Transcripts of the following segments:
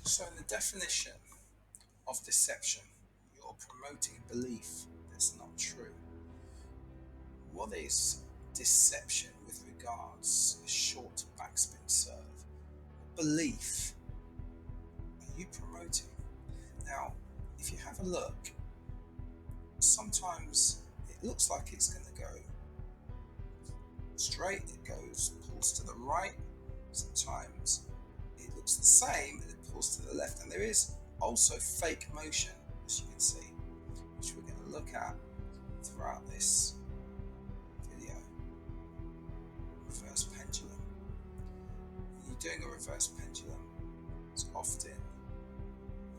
So in the definition of deception, you're promoting a belief that's not true. What is deception with regards to a short backspin serve? What belief are you promoting? Now, if you have a look, sometimes it looks like it's going to go straight, it pulls to the right. Sometimes it looks the same and it pulls to the left. And there is also fake motion, as you can see, which we're going to look at throughout this video. Reverse pendulum. When you're doing a reverse pendulum, it's often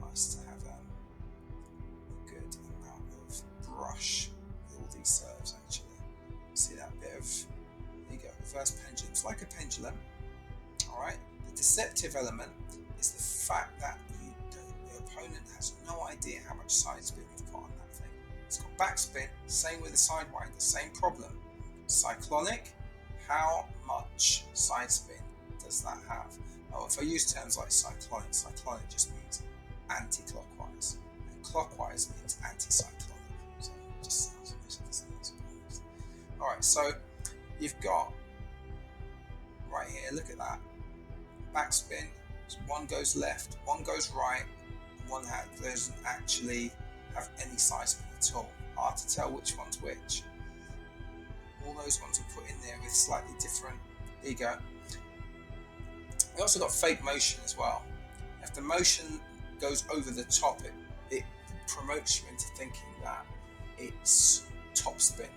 nice to have a good amount of brush with all these serves actually. See that bit of, there you go, reverse pendulum. It's like a pendulum, alright? The deceptive element is the fact that the opponent has no idea how much side spin you've put on that thing. It's got backspin, same with the sidewinder, same problem. Cyclonic, how much side spin does that have? Oh, if I use terms like cyclonic just means anti-clockwise, and clockwise means anti-cyclonic. So it just sounds alright, so you've got right here, look at that. Backspin, so one goes left, one goes right, one doesn't actually have any side spin at all. Hard to tell which one's which. All those ones are put in there with slightly different, there you go. We also got fake motion as well. If the motion goes over the top, it promotes you into thinking that it's top spin,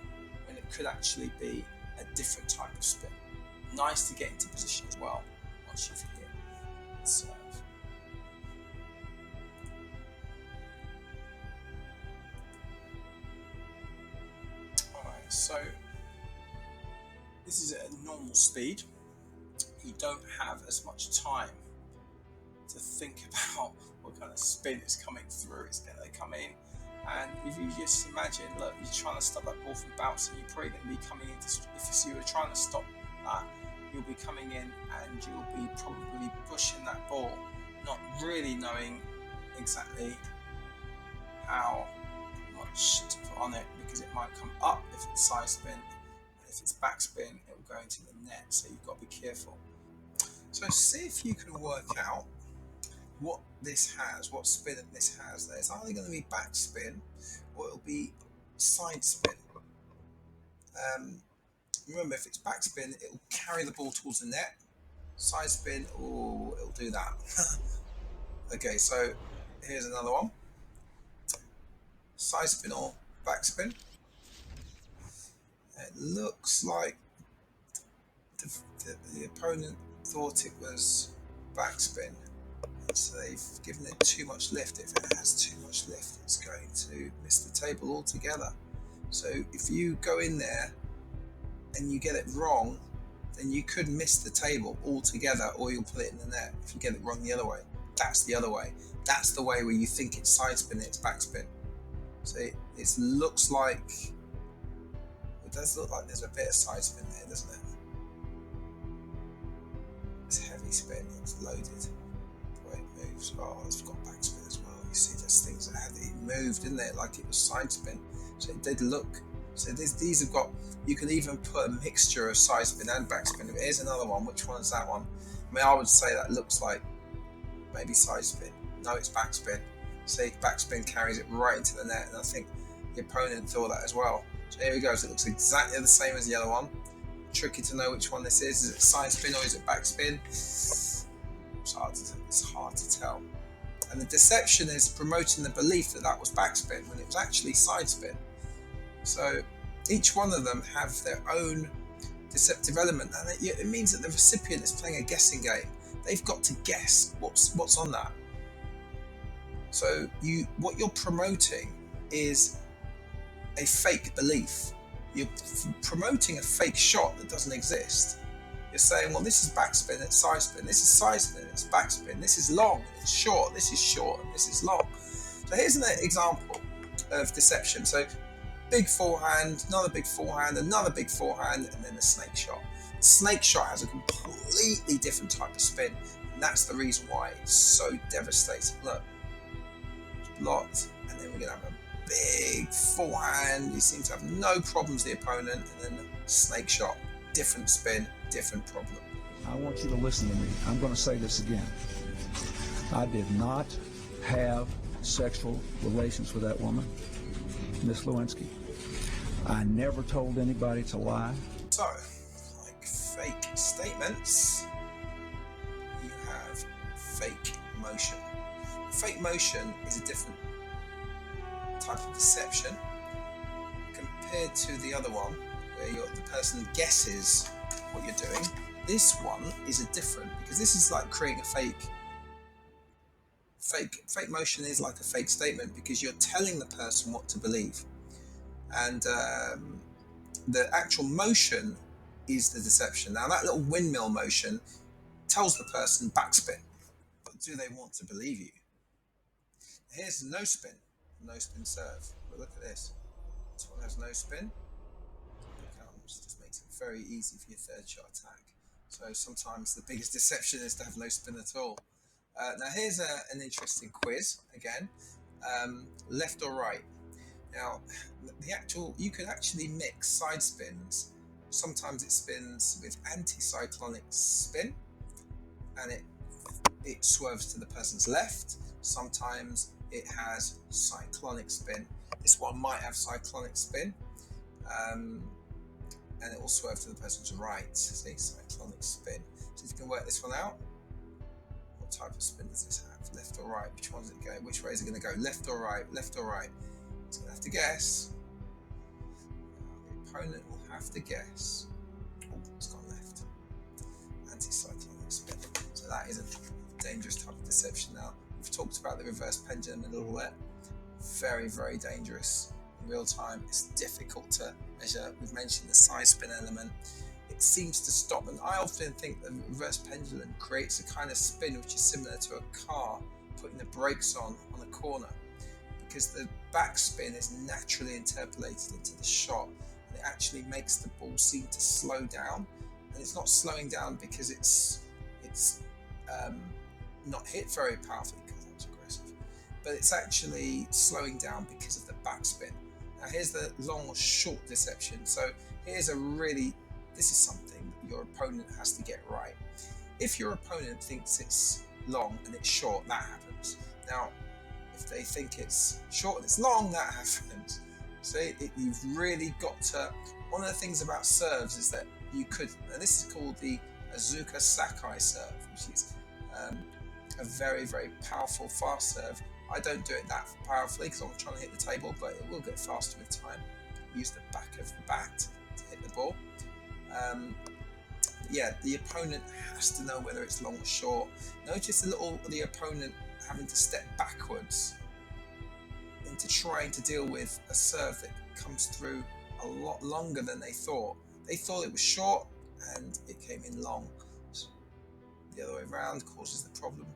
when it could actually be a different type of spin. Nice to get into position as well once you've hit the serve. Alright, so this is at a normal speed. You don't have as much time to think about what kind of spin is coming through. It's going to come in, and if you just imagine, look, you're trying to stop that ball from bouncing, you're probably going to be coming into, if you were trying to stop that, you'll be coming in and you'll be probably pushing that ball, not really knowing exactly how much to put on it, because it might come up if it's side spin, and if it's backspin, it will go into the net, so you've got to be careful. So see if you can work out what this has, what spin this has. There's either going to be backspin or it'll be side spin. Remember, if it's backspin, it'll carry the ball towards the net. Side spin, oh, it'll do that. Okay, so here's another one. Side spin or backspin. It looks like the opponent thought it was backspin, so they've given it too much lift. If it has too much lift, it's going to miss the table altogether. So if you go in there and you get it wrong, then you could miss the table altogether, or you'll put it in the net. If you get it wrong the other way, that's the other way. That's the way where you think it's side spin, it's backspin. So it looks like, it does look like there's a bit of side spin there, doesn't it? It's heavy spin, it's loaded. The way it moves, oh, it's got backspin as well. You see, there's things that it moved, didn't it? Like it was side spin. So it did look. So these have got, you can even put a mixture of side spin and backspin. Here's another one. Which one is that one? I mean, I would say that looks like maybe side spin. No, it's backspin. See, backspin carries it right into the net, and I think the opponent thought that as well. So here we go. So it looks exactly the same as the other one. Tricky to know which one this is. Is it side spin or is it backspin? It's hard to tell. And the deception is promoting the belief that that was backspin when it was actually side spin. So each one of them have their own deceptive element, and it means that the recipient is playing a guessing game. They've got to guess what's on that. So what you're promoting is a fake belief. You're promoting a fake shot that doesn't exist. You're saying, well, this is backspin, it's side spin. This is side spin, it's backspin. This is long, it's short. This is short, and this is long. So here's an example of deception. So big forehand, another big forehand, another big forehand, and then a snake shot. The snake shot has a completely different type of spin than And that's the reason why it's so devastating. Look, it's blocked, and then we're going to have a big forehand. You seem to have no problems, the opponent, and then the snake shot. Different spin, different problem. I want you to listen to me. I'm going to say this again. I did not have sexual relations with that woman, Miss Lewinsky. I never told anybody to lie. So, like fake statements, you have fake motion. Fake motion is a different type of deception compared to the other one, where the person guesses what you're doing. This one is a different, because this is like creating a fake motion is like a fake statement, because you're telling the person what to believe, and the actual motion is the deception. Now that little windmill motion tells the person backspin, but do they want to believe you? Here's no spin serve. But look at this. This one has no spin. Just makes it very easy for your third shot attack. So sometimes the biggest deception is to have no spin at all. Now here's an interesting quiz again. Left or right? Now you can actually mix side spins. Sometimes it spins with anti-cyclonic spin, and it swerves to the person's left. Sometimes it has cyclonic spin. This one might have cyclonic spin, and it will swerve to the person's right. See, cyclonic spin. So if you can work this one out, what type of spin does this have? Left or right? Which one's it going? Which way is it going to go? Left or right? Left or right? It's going to have to guess. The opponent will have to guess. Oh, it's gone left. Anti-cyclonic spin. So that is a dangerous type of deception. Now, we've talked about the reverse pendulum a little bit. Very, very dangerous. In real time, it's difficult to measure. We've mentioned the side spin element. It seems to stop, and I often think the reverse pendulum creates a kind of spin which is similar to a car putting the brakes on a corner, because the backspin is naturally interpolated into the shot, and it actually makes the ball seem to slow down. And it's not slowing down because it's not hit very powerfully, because that's aggressive, but it's actually slowing down because of the backspin. Now here's the long or short deception. So this is something that your opponent has to get right. If your opponent thinks it's long and it's short, that happens. Now, if they think it's short and it's long, that happens. So you've really got to. One of the things about serves is that you could, and this is called the Azuka Sakai serve, which is a very, very powerful fast serve. I don't do it that powerfully because I'm trying to hit the table, but it will get faster with time. Use the back of the bat to hit the ball. Yeah, the opponent has to know whether it's long or short. Notice the opponent having to step backwards into trying to deal with a serve that comes through a lot longer than they thought. They thought it was short and it came in long. So the other way around causes the problem.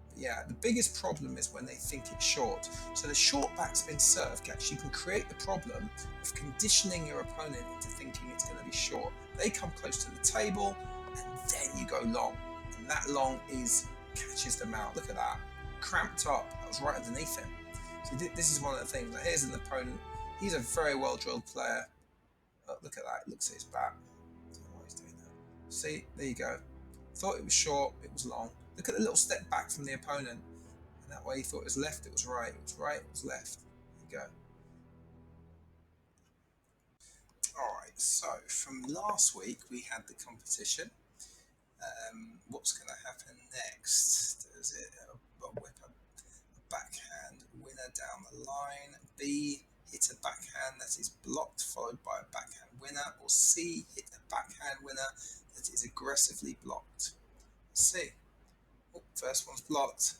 But yeah, the biggest problem is when they think it's short. So the short backspin serve actually can create the problem of conditioning your opponent into thinking it's going to be short. They come close to the table and then you go long, and that long catches them out. Look at that, cramped up. That was right underneath him. So this is one of the things. Like, here's an opponent. He's a very well drilled player. Oh, look at that. Looks at his back. I don't know why he's doing that. See, there you go. Thought it was short. It was long. Look at the little step back from the opponent. And that way he thought it was left. It was right. It was right. It was left. There you go. Alright, so from last week we had the competition. What's going to happen next? Does it whip a backhand winner down the line? B, hit a backhand that is blocked followed by a backhand winner? Or C, hit a backhand winner that is aggressively blocked? Let's see. Oh, first one's blocked.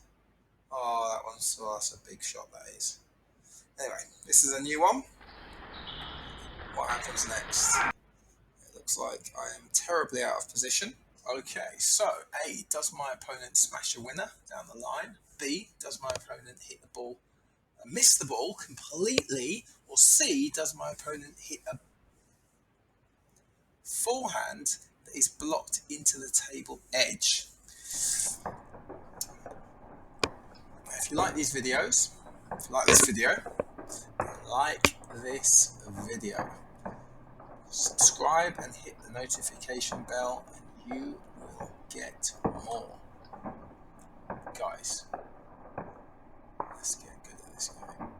Oh, that's a big shot, that is. Anyway, this is a new one. What happens next? It looks like I am terribly out of position. Okay, so A, does my opponent smash a winner down the line? B, does my opponent hit the ball, miss the ball completely? Or C, does my opponent hit a forehand that is blocked into the table edge? you like these videos, if you like this video, subscribe and hit the notification bell, and you will get more. Guys, let's get good at this game.